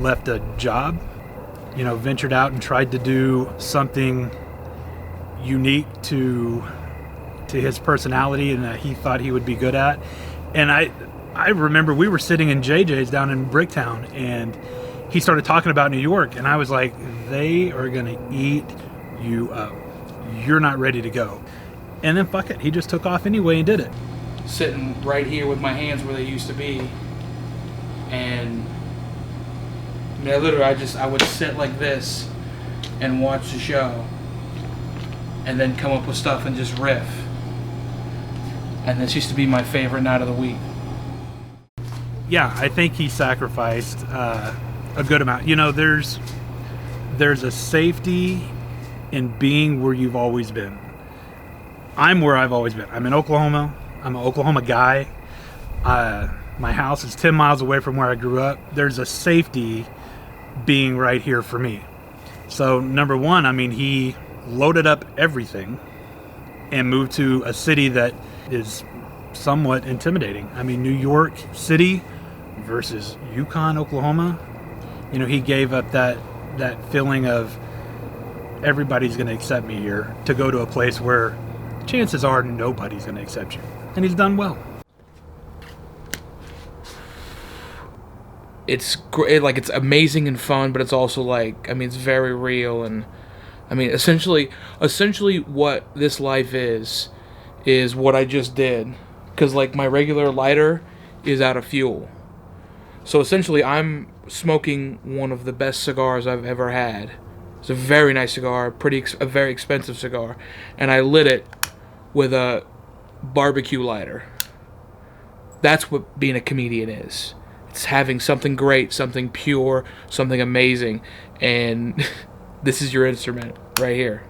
left a job, ventured out and tried to do something unique to his personality and that he thought he would be good at. And I remember we were sitting in JJ's down in Bricktown, and he started talking about New York, and I was like, they are going to eat you up. You're not ready to go. And then fuck it, he just took off anyway and did it. Sitting right here with my hands where they used to be, and I would sit like this and watch the show, and then come up with stuff and just riff. And this used to be my favorite night of the week. Yeah, I think he sacrificed a good amount. There's a safety in being where you've always been. I'm where I've always been. I'm in Oklahoma. I'm an Oklahoma guy. My house is 10 miles away from where I grew up. There's a safety being right here for me. So number one, he loaded up everything and moved to a city that is somewhat intimidating. New York City versus Yukon, Oklahoma. He gave up that feeling of everybody's going to accept me here to go to a place where chances are nobody's going to accept you. And he's done well. It's great, it's amazing and fun, but it's also it's very real. And essentially what this life is what I just did, because my regular lighter is out of fuel. So essentially I'm smoking one of the best cigars I've ever had. It's a very nice cigar, a very expensive cigar, and I lit it with a barbecue lighter. That's what being a comedian is. It's having something great, something pure, something amazing, and this is your instrument right here.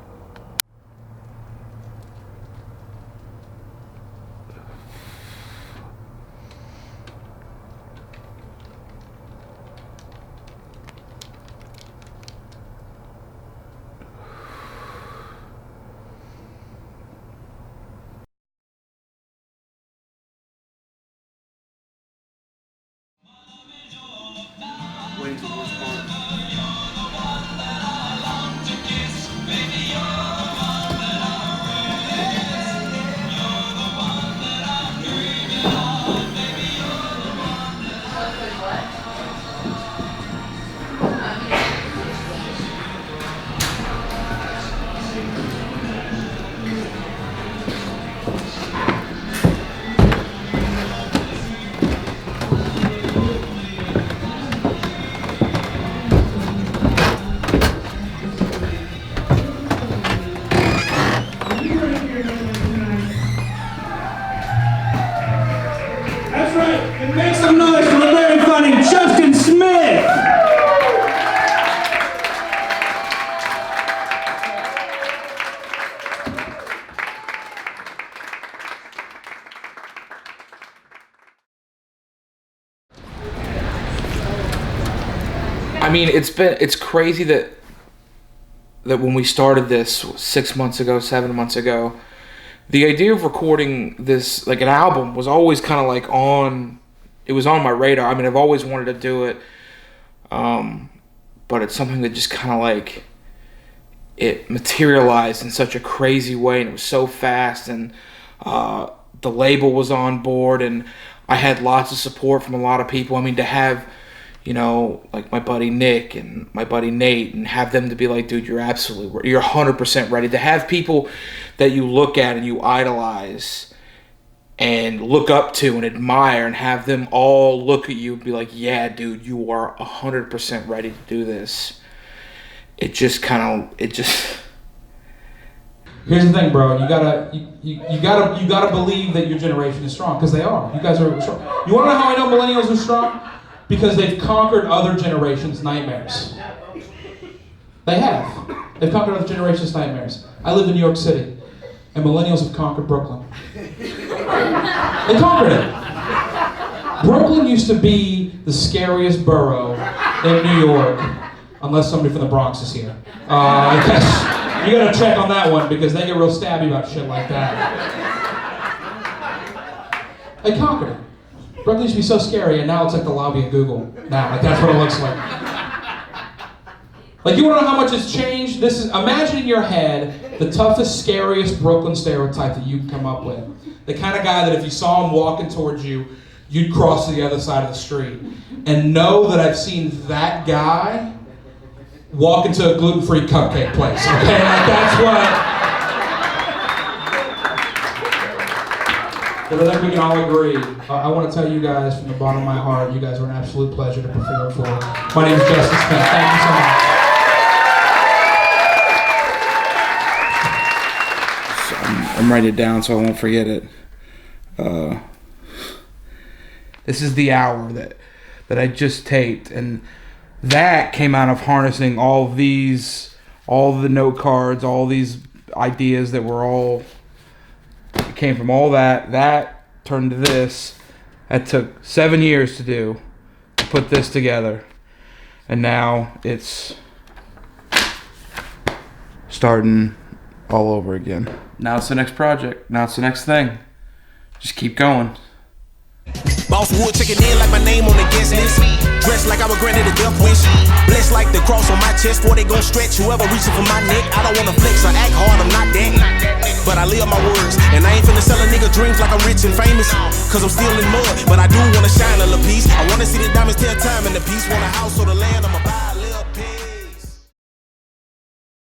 Wait till the worst part. That's right, and make some noise for the very funny Justin Smith! It's crazy that when we started this 6 months ago, 7 months ago, the idea of recording this, an album, was always kind of it was on my radar. I've always wanted to do it, but it's something that just kind of it materialized in such a crazy way, and it was so fast, and the label was on board, and I had lots of support from a lot of people. To have, my buddy Nick and my buddy Nate, and have them to be like, dude, you're 100% ready. To have people that you look at and you idolize and look up to and admire, and have them all look at you and be like, yeah, dude, you are 100% ready to do this. Here's the thing, bro. You gotta believe that your generation is strong, because they are. You guys are strong. You wanna know how I know millennials are strong? Because they've conquered other generations' nightmares. They have. They've conquered other generations' nightmares. I live in New York City, and millennials have conquered Brooklyn. They conquered it. Brooklyn used to be the scariest borough in New York, unless somebody from the Bronx is here. I guess you gotta check on that one, because they get real stabby about shit like that. They conquered it. Brooklyn used to be so scary, and now it's like the lobby of Google. Now, that's what it looks like. Like, you want to know how much it's changed? This is, imagine in your head the toughest, scariest Brooklyn stereotype that you can come up with. The kind of guy that if you saw him walking towards you, you'd cross to the other side of the street. And know that I've seen that guy walk into a gluten-free cupcake place, okay? Like, that's what... But I think we can all agree. I want to tell you guys from the bottom of my heart, you guys were an absolute pleasure to perform for. My name is Justin Smith. Thank you so much. I'm writing it down so I won't forget it. This is the hour that I just taped, and that came out of harnessing all the note cards, all these ideas that were all came from all that. That turned to this. That took 7 years to do, to put this together, and now it's starting all over again. Now it's the next project. Now it's the next thing. Just keep going. Boss wood checking in like my name on the guest list. Dressed like I was granted a death wish. Blessed like the cross on my chest. Before they gon' stretch whoever reaching for my neck. I don't wanna flex or act hard, I'm not that. But I live my words. And I ain't finna sell a nigga dreams like I'm rich and famous. Cause I'm still in mud. But I do wanna shine a little piece. I wanna see the diamonds tell time in the piece. Want a house or the land, I'ma buy.